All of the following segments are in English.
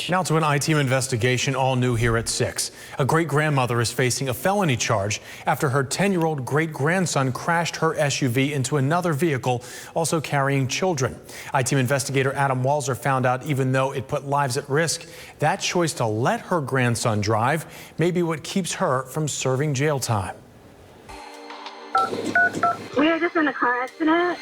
Now to an I-Team investigation, all new here at 6. A great-grandmother is facing a felony charge after her 10-year-old great-grandson crashed her SUV into another vehicle, also carrying children. I-Team investigator Adam Walzer found out even though it put lives at risk, that choice to let her grandson drive may be what keeps her from serving jail time. We were just in a car accident.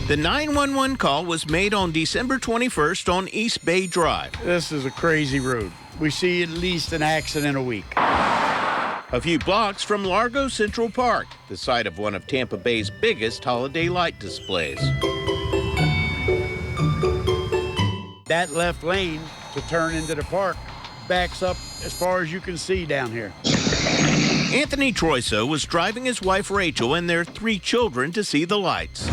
The 911 call was made on December 21st on East Bay Drive. This is a crazy road. We see at least an accident a week. A few blocks from Largo Central Park, the site of one of Tampa Bay's biggest holiday light displays. That left lane to turn into the park backs up as far as you can see down here. Anthony Troiso was driving his wife Rachel and their 3 children to see the lights.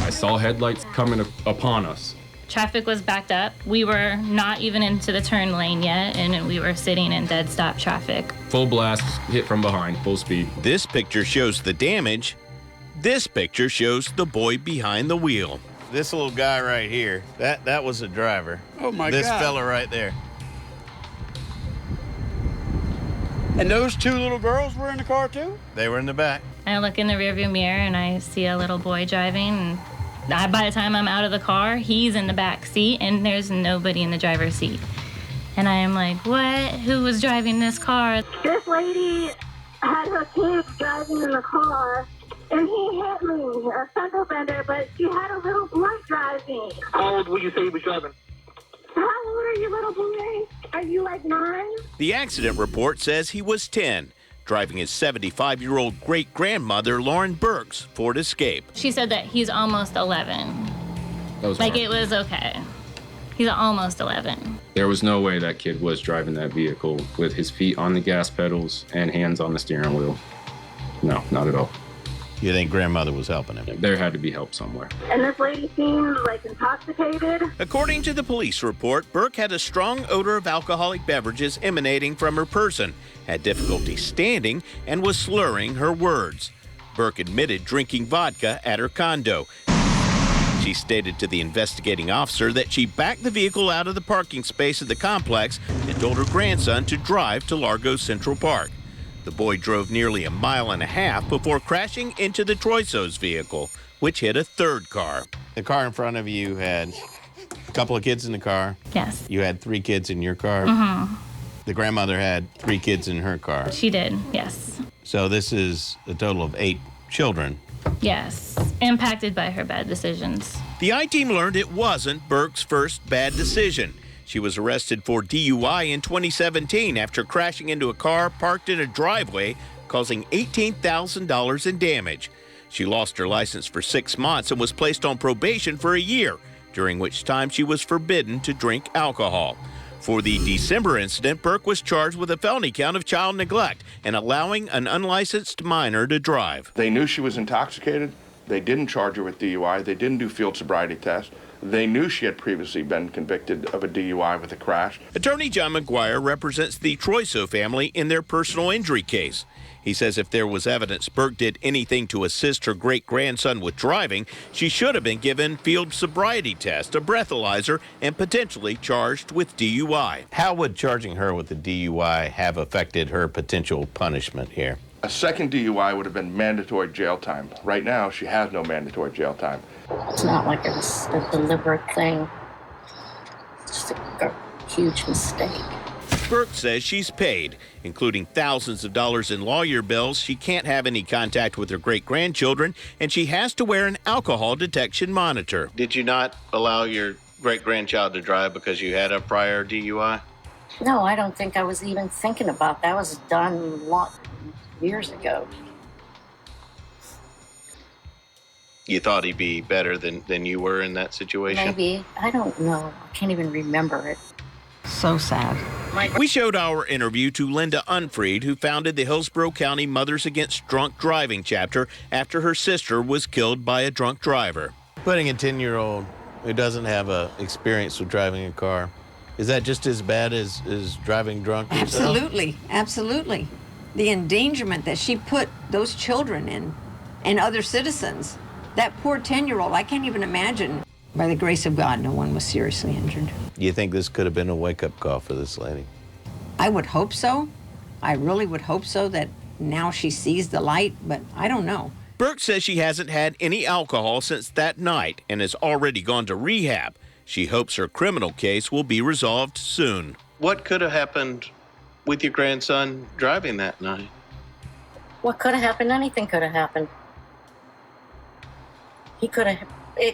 I saw headlights coming upon us. Traffic was backed up. We were not even into the turn lane yet, and we were sitting in dead stop traffic. Full blast, hit from behind, full speed. This picture shows the damage. This picture shows the boy behind the wheel. This little guy right here, that was the driver. Oh my God. This fella right there. And those 2 little girls were in the car too? They were in the back. I look in the rearview mirror and I see a little boy driving. And by the time I'm out of the car, he's in the back seat and there's nobody in the driver's seat. And I am like, what? Who was driving this car? This lady had her kids driving in the car, and he hit me, a fender bender, but she had a little boy driving. How old would you say he was driving? How old are you, little boy? Are you like 9? The accident report says he was 10, driving his 75-year-old great-grandmother, Lauren Burke's Ford Escape. She said that he's almost 11. That was Like hard. it was okay. He's almost 11. There was no way that kid was driving that vehicle with his feet on the gas pedals and hands on the steering wheel. No, not at all. You think grandmother was helping him? There had to be help somewhere. And this lady seemed like intoxicated. According to the police report, Burke had a strong odor of alcoholic beverages emanating from her person, had difficulty standing, and was slurring her words. Burke admitted drinking vodka at her condo. She stated to the investigating officer that she backed the vehicle out of the parking space at the complex and told her grandson to drive to Largo Central Park. The boy drove nearly a mile and a half before crashing into the Troiso's vehicle, which hit a third car. The car in front of you had a couple of kids in the car. Yes. You had 3 kids in your car. Mm-hmm. The grandmother had 3 kids in her car. She did, yes. So this is a total of 8 children. Yes. Impacted by her bad decisions. The I-Team learned it wasn't Burke's first bad decision. She was arrested for DUI in 2017 after crashing into a car parked in a driveway, causing $18,000 in damage. She lost her license for 6 months and was placed on probation for a year, during which time she was forbidden to drink alcohol. For the December incident, Burke was charged with a felony count of child neglect and allowing an unlicensed minor to drive. They knew she was intoxicated. They didn't charge her with DUI. They didn't do field sobriety tests. They knew she had previously been convicted of a DUI with a crash. Attorney John McGuire represents the Troiso family in their personal injury case. He says if there was evidence Burke did anything to assist her great-grandson with driving, she should have been given field sobriety test, a breathalyzer, and potentially charged with DUI. How would charging her with the DUI have affected her potential punishment here? A second DUI would have been mandatory jail time. Right now, she has no mandatory jail time. It's not like it was a deliberate thing. It's just a huge mistake. Burke says she's paid, including thousands of dollars in lawyer bills. She can't have any contact with her great-grandchildren, and she has to wear an alcohol detection monitor. Did you not allow your great-grandchild to drive because you had a prior DUI? No, I don't think I was even thinking about that. That was done years ago. You thought he'd be better than you were in that situation? Maybe. I don't know. I can't even remember it. So sad. We showed our interview to Linda Unfried, who founded the Hillsborough County Mothers Against Drunk Driving chapter after her sister was killed by a drunk driver. Putting a 10-year-old who doesn't have experience with driving a car, is that just as bad as driving drunk yourself? Absolutely, absolutely. The endangerment that she put those children in and other citizens, that poor 10-year-old, I can't even imagine. By the grace of God, no one was seriously injured. Do you think this could have been a wake-up call for this lady? I would hope so. I really would hope so, that now she sees the light, but I don't know. Burke says she hasn't had any alcohol since that night and has already gone to rehab. She hopes her criminal case will be resolved soon. What could have happened with your grandson driving that night? What could have happened? Anything could have happened. It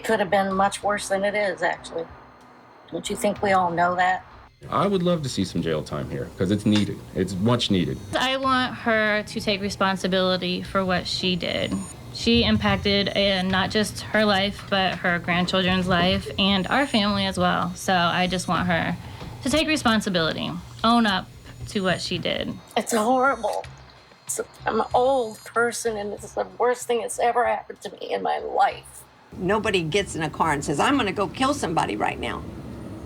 could have been much worse than it is, actually. Don't you think we all know that? I would love to see some jail time here because it's needed. It's much needed. I want her to take responsibility for what she did. She impacted not just her life, but her grandchildren's life and our family as well. So I just want her to take responsibility, own up to what she did. It's horrible. I'm an old person, and it's the worst thing that's ever happened to me in my life. Nobody gets in a car and says, I'm going to go kill somebody right now.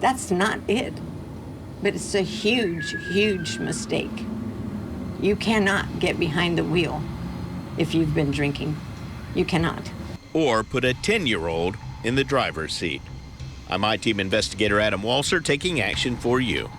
That's not it. But it's a huge, huge mistake. You cannot get behind the wheel if you've been drinking. You cannot. Or put a 10-year-old in the driver's seat. I'm I-Team investigator Adam Walser taking action for you.